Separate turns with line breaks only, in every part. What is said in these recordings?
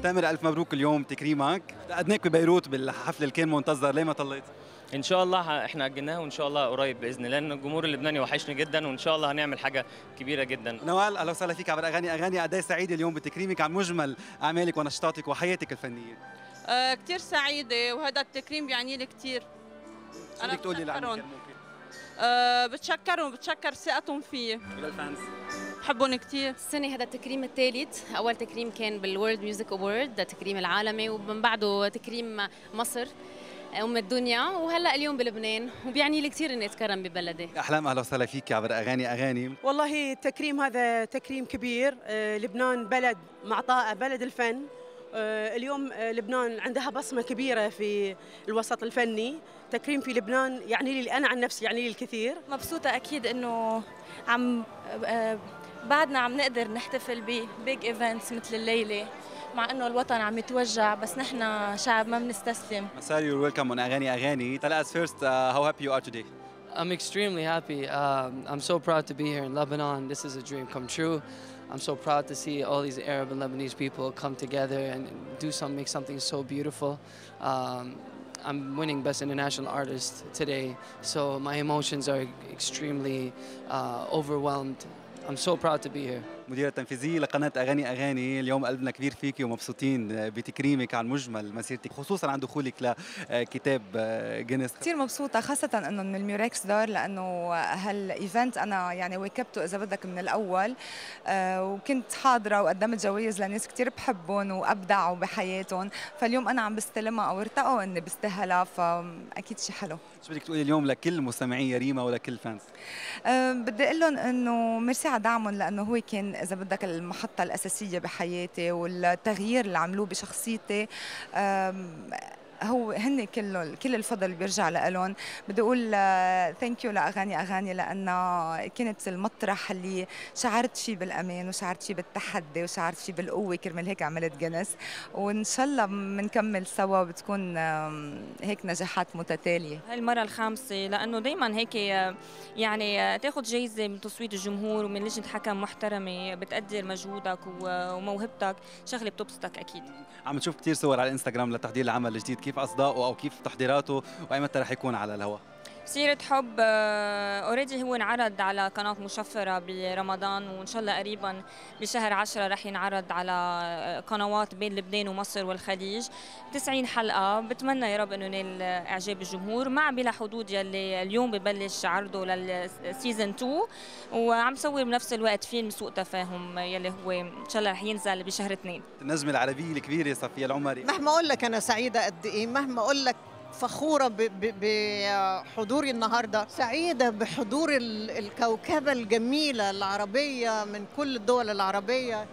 تامر ألف مبروك اليوم تكريمك، قدناك ببيروت بالحفل اللي كان منتظر، ليه ما طليت؟
ان شاء الله احنا اجلناها وان شاء الله قريب باذن الله، لان الجمهور اللبناني وحشني جدا وان شاء الله هنعمل حاجه كبيره جدا.
نوال أهلا وسهلا فيك عبر أغاني قد إيه سعيدة اليوم بتكريمك عن مجمل أعمالك ونشاطاتك وحياتك الفنية؟
كتير سعيدة وهذا التكريم بيعني لي كتير.
شو بدك تقولي لعنك؟
بتشكر ثقتهم فيي
وللفانز؟
بحبهم كتير.
السنة هذا التكريم الثالث، أول تكريم كان بالورلد ميوزك أوورد، ده التكريم العالمي، ومن بعده تكريم مصر أم الدنيا، وهلا اليوم بلبنان، وبيعني لي كثير إني أتكرم ببلدي.
أحلام أهلا وسهلا فيك عبر أغاني.
والله التكريم هذا تكريم كبير. لبنان بلد معطاء، بلد الفن. اليوم لبنان عندها بصمة كبيرة في الوسط الفني. تكريم في لبنان يعني لي أنا عن نفسي يعني لي الكثير.
مبسوطة أكيد إنه بعدنا عم نقدر نحتفل ببيج ايفنتس مثل الليلة، مع إنه الوطن عم يتوجع بس نحن شعب ما بنستسلم.
Masari, you're welcome on أغاني. Tell us first how happy you are today.
I'm extremely happy. I'm so proud to be here in Lebanon. This is a dream come true. I'm so proud to see all these Arab and Lebanese people come together and make something so beautiful. I'm winning Best International Artist today, so my emotions are extremely overwhelmed. I'm so proud to be here.
مديرة تنفيذية لقناة أغاني، اليوم قلبنا كبير فيكي ومبسوطين بتكريمك عن مجمل مسيرتك، خصوصا عن دخولك لكتاب جينيس.
كثير مبسوطة خاصة انه من الميوركس دار، لانه هالايفنت انا يعني واكبته اذا بدك من الاول، وكنت حاضرة وقدمت جوائز لناس كثير بحبهم وابدعوا بحياتهم، فاليوم انا عم بستلمها او ارتقوا اني بستاهلها، فاكيد شيء حلو.
شو بدك تقولي اليوم لكل مستمعي ريما ولكل الفانز؟
بدي اقول لهم انه ميرسي على دعمهم، لانه هو كان اذا بدك المحطة الاساسية بحياتي، والتغيير اللي عملوه بشخصيتي هن كل الفضل بيرجع لهم. بدي اقول ثانك يو لاغاني لانها كانت المطرح اللي شعرت فيه بالامان وشعرت فيه بالتحدي وشعرت فيه بالقوه، كرمال هيك عملت جينيس، وان شاء الله بنكمل سوا بتكون هيك نجاحات متتاليه.
هاي المره الخامسه، لانه دائما هيك يعني تاخذ جايزه من تصويت الجمهور ومن لجنه حكم محترمه بتقدر مجهودك وموهبتك، شغله بتبسطك اكيد.
عم نشوف كثير صور على الانستغرام لتحضير العمل الجديد، كيف اصداؤه او كيف تحضيراته وايمتى رح يكون على الهواء؟
سيرة حب اوريدي هو انعرض على قناة مشفرة برمضان، وان شاء الله قريبا بشهر 10 رح ينعرض على قنوات بين لبنان ومصر والخليج. 90 حلقة، بتمنى يا رب انه ينال اعجاب الجمهور، مع بلا حدود يلي اليوم ببلش عرضه للسيزون 2، وعم صور بنفس الوقت فيلم سوء تفاهم يلي هو ان شاء الله رح ينزل بشهر 2.
النجمة العربية الكبيرة صفية العمري،
مهما اقول لك انا سعيدة قد ايه، مهما اقول لك فخورة بحضوري النهاردة، سعيدة بحضور الكوكبة الجميلة العربية من كل الدول العربية،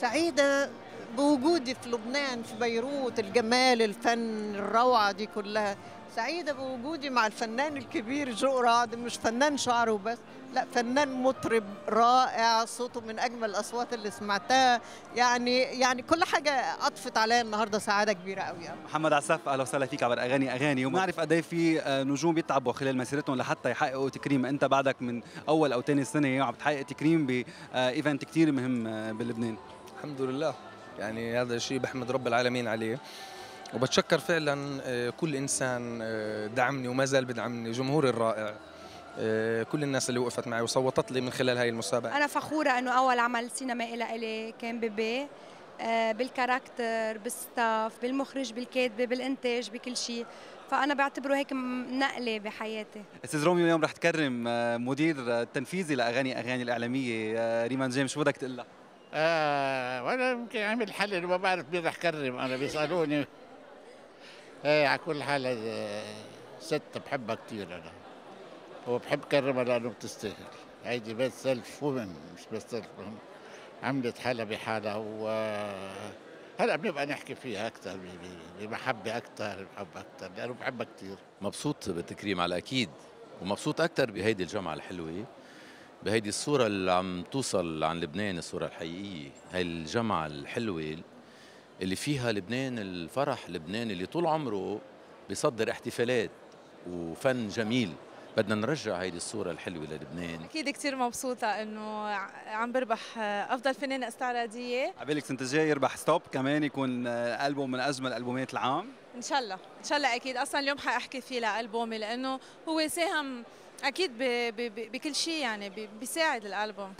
سعيدة بوجودي في لبنان في بيروت، الجمال الفن الروعة دي كلها، سعيدة بوجودي مع الفنان الكبير جو راد، مش فنان شعر وبس، لا فنان مطرب رائع، صوته من أجمل الأصوات اللي سمعتها، يعني كل حاجة أضفت عليا النهاردة سعادة كبيرة قوي.
محمد عساف أهلا وسهلا فيك عبر أغاني، وبنعرف قد ايه في نجوم بيتعبوا خلال مسيرتهم لحتى يحققوا تكريم، أنت بعدك من أول أو ثاني سنة وعم بتحقق تكريم بإيفنت كثير مهم بلبنان.
الحمد لله، يعني هذا الشيء بحمد رب العالمين عليه، وبتشكر فعلا كل انسان دعمني وما زال بدعمني، جمهوري الرائع، كل الناس اللي وقفت معي وصوتت لي من خلال هاي المسابقه.
انا فخوره انه اول عمل سينمائي لإلي كان بيبي، بالكاركتر، بالستاف، بالمخرج، بالكاتبه، بالانتاج، بكل شيء، فانا بعتبره هيك نقله بحياتي.
استاذ روميو اليوم رح تكرم مدير التنفيذي لاغاني الاعلاميه ريمان جيمس، شو بدك تقول لها؟
وانا يمكن عامل حل انه ما بعرف مين رح كرم، انا بيسالوني. على كل حال ست بحبها كثير انا، وبحب كرمها لانه بتستاهل، هيدي بس سيلف وومن مش بس سيلف وومن، عملت حالها بحالها، هلا بنبقى نحكي فيها اكثر بمحبه اكثر، بحب اكثر لانه بحبها كثير.
مبسوط بالتكريم على اكيد، ومبسوط اكثر بهيدي الجامعه الحلوه، بهيدي الصوره اللي عم توصل عن لبنان، الصوره الحقيقيه، هاي الجامعه الحلوه اللي فيها لبنان الفرح، لبنان اللي طول عمره بيصدر احتفالات وفن جميل بدنا نرجع هيدي الصورة الحلوة للبنان.
أكيد كتير مبسوطة إنه عم بربح أفضل فنانة استعراضية.
عبالك السنة الجاية يربح ستوب كمان يكون ألبوم من أجمل ألبومات العام؟
إن شاء الله إن شاء الله أكيد. أصلا اليوم حأحكي فيه لألبومي لأنه هو ساهم أكيد بكل شيء يعني بيساعد الألبوم.